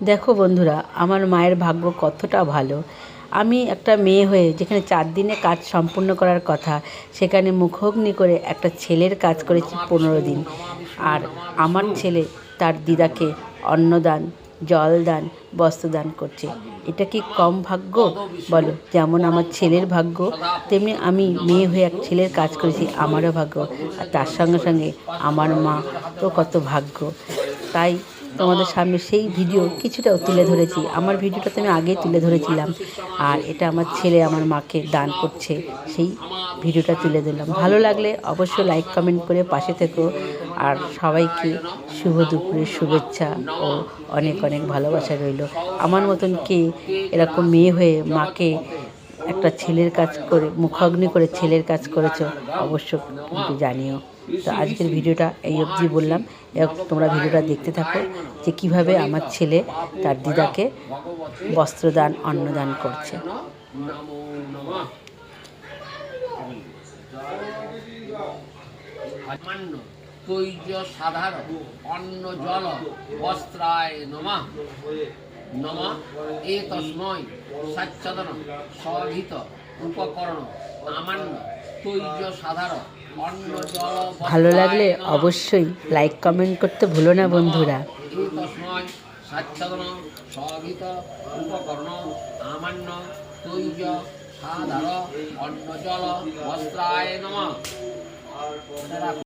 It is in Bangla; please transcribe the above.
দেখো বন্ধুরা, আমার মায়ের ভাগ্য কতটা ভালো। আমি একটা মেয়ে হয়ে যেখানে 4 দিনে কাজ সম্পূর্ণ করার কথা, সেখানে মুখোগ্নি করে একটা ছেলের কাজ করেছি 15 দিন। আর আমার ছেলে তার দিদাকে অন্নদান, জলদান, বস্ত্রদান করছে। এটা কি কম ভাগ্য বলো? যেমন আমার ছেলের ভাগ্য, তেমনি আমি মেয়ে হয়ে এক ছেলের কাজ করেছি, আমারও ভাগ্য। আর তার সঙ্গে সঙ্গে আমার মা তো কত ভাগ্য। তাই তোমাদের সামনে সেই ভিডিও কিছুটাও তুলে ধরেছি। আমার ভিডিওটা তো আমি আগেই তুলে ধরেছিলাম, আর এটা আমার ছেলে আমার মাকে দান করছে, সেই ভিডিওটা তুলে দিলাম। ভালো লাগলে অবশ্যই লাইক কমেন্ট করে পাশে থেকো। আর সবাইকে শুভ দুপুরের শুভেচ্ছা ও অনেক অনেক ভালোবাসা রইল। আমার মতন কে এরকম মেয়ে হয়ে মাকে একটা ছেলের কাজ করে, মুখাগ্নি করে ছেলের কাজ করেছো, অবশ্য কিন্তু জানিও। তো আজকের ভিডিওটা এই অবধি বললাম। তোমরা ভিডিওটা দেখতে থাকো যে কিভাবে আমার ছেলে তার দিদাকে বস্ত্রদান, অন্নদান করছে। তৈজ সাধারণ অন্ন জল বস্ত্রায় নমঃ নমঃ এতস্মৈ সচ্ছদন সহিত উপকরণ আমান্য তৈজ সাধারণ অন্ন জল। ভালো লাগলে অবশ্যই লাইক কমেন্ট করতে ভুলো না বন্ধুরা। এতস্মৈ সচ্ছদন সহিত উপকরণ আমান্য তৈজ সাধারণ অন্ন জল বস্ত্রায় নমঃ।